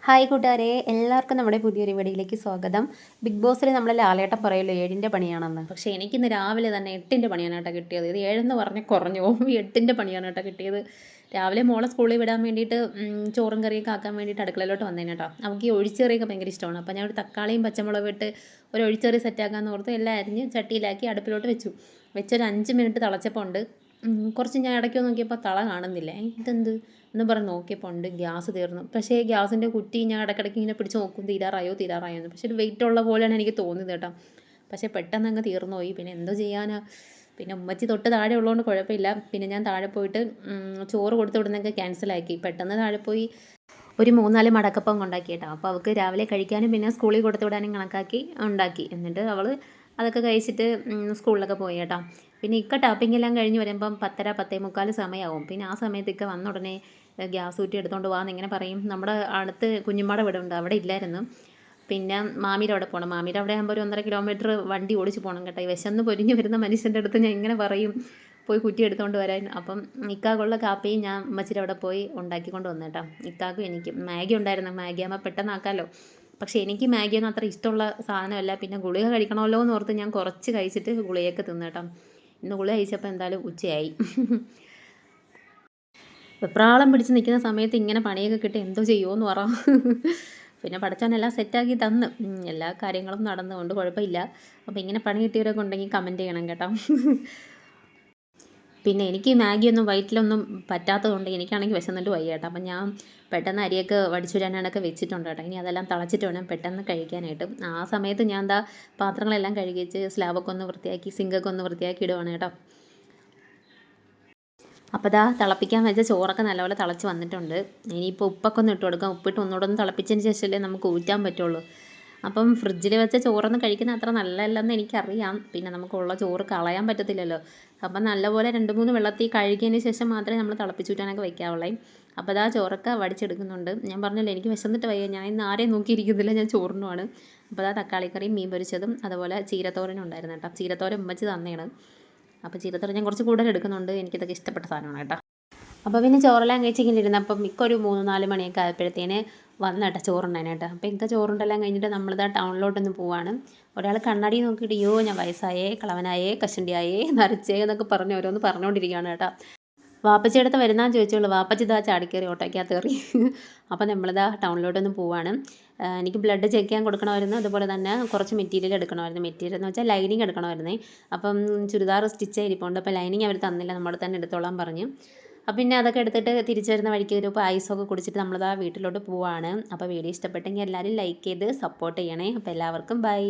Hi കൂട്ടുകാരെ, എല്ലാവർക്കും നമ്മുടെ പുതിയൊരു വീഡിയോയിലേക്ക് സ്വാഗതം. ബിഗ് ബോസിൽ നമ്മൾ ലാലേട്ടൻ പറയുമല്ലോ 7ൻ്റെ പണിയാണെന്ന്. പക്ഷേ എനിക്കിന്ന് രാവിലെ തന്നെ 8ൻ്റെ പണിയാണ് കേട്ടോ കിട്ടിയത്. ഇത് 7 പറഞ്ഞ് കുറഞ്ഞു 8ൻ്റെ പണിയാണ് കേട്ടോ കിട്ടിയത്. രാവിലെ മോളെ സ്കൂളിൽ വിടാൻ വേണ്ടിയിട്ട് ചോറും കറിയൊക്കെ ആക്കാൻ വേണ്ടിയിട്ട് അടുക്കളയിലോട്ട് വന്നേനെ കേട്ടോ. നമുക്ക് ഈ ഒഴിച്ചെറിയൊക്കെ ഭയങ്കര ഇഷ്ടമാണ്. അപ്പോൾ ഞാൻ ഒരു തക്കാളിയും പച്ചമുളകും ഇട്ട് ഒരു ഒഴിച്ചെറി സെറ്റാക്കാമെന്ന് ഓർത്ത് എല്ലാം അരിഞ്ഞ് ചട്ടിയിലാക്കി അടുപ്പിലോട്ട് വെച്ചൊരു 5 മിനിറ്റ് തിളച്ചപ്പോൾ ഉണ്ട് കുറച്ച് ഞാൻ ഇടയ്ക്ക് നോക്കിയപ്പോൾ തള കാണുന്നില്ല. ഇതെന്ത് എന്ന് പറഞ്ഞ് നോക്കിയപ്പോൾ ഉണ്ട് ഗ്യാസ് തീർന്നു. പക്ഷേ ഗ്യാസിൻ്റെ കുറ്റി ഞാൻ ഇടയ്ക്കിടയ്ക്ക് ഇങ്ങനെ പിടിച്ച് നോക്കും തീരാറായോ എന്ന്. പക്ഷേ ഒരു വെയിറ്റ് ഉള്ള പോലെയാണ് എനിക്ക് തോന്നിയത് കേട്ടോ. പക്ഷേ പെട്ടെന്ന് അങ്ങ് തീർന്നു പോയി. പിന്നെ എന്തോ ചെയ്യാനാ. പിന്നെ ഉമ്മച്ചി തൊട്ട് താഴെ ഉള്ളതുകൊണ്ട് കുഴപ്പമില്ല. പിന്നെ ഞാൻ താഴെ പോയിട്ട് ചോറ് കൊടുത്ത് വിടുന്നതൊക്കെ ക്യാൻസലാക്കി. പെട്ടെന്ന് താഴെ പോയി ഒരു 3-4 മടക്കപ്പം ഉണ്ടാക്കി കേട്ടോ. അപ്പോൾ അവൾക്ക് രാവിലെ കഴിക്കാനും പിന്നെ സ്കൂളിൽ കൊടുത്തു വിടാനും കണക്കാക്കി ഉണ്ടാക്കി. എന്നിട്ട് അവൾ അതൊക്കെ കഴിച്ചിട്ട് സ്കൂളിലൊക്കെ പോയി കേട്ടോ. പിന്നെ ഇക്ക ടാപ്പിംഗ് എല്ലാം കഴിഞ്ഞ് വരുമ്പം 10:30 10:45 സമയമാവും. പിന്നെ ആ സമയത്ത് ഇക്ക വന്ന ഉടനെ ഗ്യാസ് ഊറ്റി എടുത്തുകൊണ്ട് പോകാമെന്ന് ഇങ്ങനെ പറയും. നമ്മുടെ അടുത്ത് കുഞ്ഞുമ്മയുടെ വീടുണ്ട്, അവിടെ ഇല്ലായിരുന്നു. പിന്നെ മാമിയുടെ അവിടെ പോകണം. മാമിയുടെ അവിടെ ആകുമ്പോൾ ഒരു 1.5 കിലോമീറ്റർ വണ്ടി ഓടിച്ച് പോകണം കേട്ടോ. ഈ വിശന്ന് പൊരിഞ്ഞ് വരുന്ന മനുഷ്യൻ്റെ അടുത്ത് ഞാൻ ഇങ്ങനെ പറയും പോയി കുറ്റി എടുത്തുകൊണ്ട് വരാൻ. അപ്പം ഇക്കാക്കുള്ള കാപ്പിയും ഞാൻ ഉമ്മച്ചിയുടെ അവിടെ പോയി ഉണ്ടാക്കിക്കൊണ്ട് വന്നു കേട്ടോ. ഇക്കാക്കും എനിക്കും മാഗി ഉണ്ടായിരുന്നു. മാഗി ആകുമ്പോൾ പെട്ടെന്നാക്കാമല്ലോ. പക്ഷേ എനിക്ക് മാഗിയൊന്നും അത്ര ഇഷ്ടമുള്ള സാധനമല്ല. പിന്നെ ഗുളിക കഴിക്കണമല്ലോ എന്ന് ഓർത്ത് ഞാൻ കുറച്ച് കഴിച്ചിട്ട് ഗുളികയൊക്കെ തിന്നു കേട്ടോ. ഇന്ന് ഗുളിക കഴിച്ചപ്പോൾ എന്തായാലും ഉച്ചയായി. വെപ്രാളം പിടിച്ച് നിൽക്കുന്ന സമയത്ത് ഇങ്ങനെ പണിയൊക്കെ കിട്ടി എന്തോ ചെയ്യുമോയെന്ന് പറ. പിന്നെ പഠിച്ചാനെല്ലാം സെറ്റാക്കി തന്ന് എല്ലാ കാര്യങ്ങളും നടന്നുകൊണ്ട് കുഴപ്പമില്ല. അപ്പോൾ ഇങ്ങനെ പണി കിട്ടിയവരൊക്കെ ഉണ്ടെങ്കിൽ കമൻറ്റ് ചെയ്യണം കേട്ടോ. പിന്നെ എനിക്ക് മാഗിയൊന്നും വയറ്റിലൊന്നും പറ്റാത്തതുകൊണ്ട് എനിക്കാണെങ്കിൽ വിശന്നിട്ട് വയ്യ കേട്ടോ. അപ്പം ഞാൻ പെട്ടെന്ന് അരിയൊക്കെ വടിച്ചുരാനാണൊക്കെ വെച്ചിട്ടുണ്ട് കേട്ടോ. ഇനി അതെല്ലാം തിളച്ചിട്ട് വേണം പെട്ടെന്ന് കഴിക്കാനായിട്ട്. ആ സമയത്ത് ഞാൻ എന്താ പാത്രങ്ങളെല്ലാം കഴുകിച്ച് സ്ലാബൊക്കെ ഒന്ന് വൃത്തിയാക്കി സിങ്കൊക്കെ ഒന്ന് വൃത്തിയാക്കി ഇടുവാണ് കേട്ടോ. അപ്പോൾ ദാ തിളപ്പിക്കാൻ വെച്ച ചോറൊക്കെ നല്ലപോലെ തിളച്ച് വന്നിട്ടുണ്ട്. ഇനിയിപ്പോൾ ഉപ്പൊക്കെ ഒന്ന് ഇട്ട് കൊടുക്കാം. ഉപ്പിട്ട് ഒന്നുകൂടെ ഒന്ന് തിളപ്പിച്ചതിന് ശേഷമല്ലേ നമുക്ക് ഊറ്റാൻ പറ്റുള്ളൂ. അപ്പം ഫ്രിഡ്ജിൽ വെച്ച ചോറൊന്നും കഴിക്കുന്ന അത്ര നല്ലതല്ലെന്ന് എനിക്കറിയാം. പിന്നെ നമുക്കുള്ള ചോറ് കളയാൻ പറ്റത്തില്ലല്ലോ. അപ്പം നല്ലപോലെ 2-3 വെള്ളത്തിൽ കഴുകിയതിന് ശേഷം മാത്രമേ നമ്മൾ തിളപ്പിച്ചൂറ്റാനൊക്കെ വയ്ക്കാവുള്ളൂ. അപ്പോൾ ദാ ചോറൊക്കെ വടിച്ചെടുക്കുന്നുണ്ട്. ഞാൻ പറഞ്ഞല്ലോ എനിക്ക് വിശന്നിട്ട് വയ്യ. ഞാൻ ഇന്ന് ആരെയും നോക്കിയിരിക്കുന്നില്ല, ഞാൻ ചോറിനുമാണ്. അപ്പോൾ ദാ തക്കാളിക്കറിയും മീൻ പൊരിച്ചതും അതുപോലെ ചീരത്തോരനും ഉണ്ടായിരുന്നു കേട്ടോ. ചീരത്തോരൻ ഉമ്മച്ചി തന്നെയാണ്. അപ്പോൾ ചീരത്തോരൻ ഞാൻ കുറച്ച് കൂടുതൽ എടുക്കുന്നുണ്ട്. എനിക്കിതൊക്കെ ഇഷ്ടപ്പെട്ട സാധനമാണ് കേട്ടോ. അപ്പോൾ പിന്നെ ചോറെല്ലാം കഴിച്ചിങ്ങനെ ഇരുന്നപ്പം മിക്കൊരു 3-4 മണിയൊക്കെ ആയപ്പോഴത്തേന് വന്ന കേട്ടോ ചോറുണ്ടായിരുന്നു. അപ്പോൾ ഇക്ക ചോറുണ്ടെല്ലാം കഴിഞ്ഞിട്ട് നമ്മളിതാ ടൗണിലോട്ടൊന്ന് പോവാണ്. ഒരാൾ കണ്ണാടി നോക്കിയിട്ട് അയ്യോ ഞാൻ വയസ്സായേ കളവനായേ കഷണ്ടിയായേ നരച്ചേ എന്നൊക്കെ പറഞ്ഞ് ഓരോന്ന് പറഞ്ഞുകൊണ്ടിരിക്കുകയാണ് കേട്ടോ. വാപ്പച്ചി അടുത്ത് വരുന്നാന്ന് ചോദിച്ചോളൂ. വാപ്പച്ചി ഇതാ ചാടിക്കയറി ഓട്ടോയ്ക്കകത്ത് കയറി. അപ്പോൾ നമ്മളിതാ ടൗണിലോട്ടൊന്ന് പോവാണ്. എനിക്ക് ബ്ലഡ് ചെക്ക് ചെയ്യാൻ കൊടുക്കണമായിരുന്നു. അതുപോലെ തന്നെ കുറച്ച് മെറ്റീരിയൽ എടുക്കണമായിരുന്നു. മെറ്റീരിയൽ എന്ന് വെച്ചാൽ ലൈനിങ് എടുക്കണമായിരുന്നേ. അപ്പം ചുരിദാർ സ്റ്റിച്ച് ചെയ്തിരിപ്പുണ്ട്. അപ്പോൾ ലൈനിങ് അവർ തന്നില്ല, നമ്മൾ തന്നെ എടുത്തോളാൻ പറഞ്ഞു. അപ്പം പിന്നെ അതൊക്കെ എടുത്തിട്ട് തിരിച്ചു വരുന്ന വഴിക്ക് ഒരു ഐസൊക്കെ കുടിച്ചിട്ട് നമ്മളിതാ വീട്ടിലോട്ട് പോവാണ്. അപ്പോൾ വീഡിയോ ഇഷ്ടപ്പെട്ടെങ്കിൽ എല്ലാവരും ലൈക്ക് ചെയ്ത് സപ്പോർട്ട് ചെയ്യണേ. അപ്പോൾ എല്ലാവർക്കും ബൈ.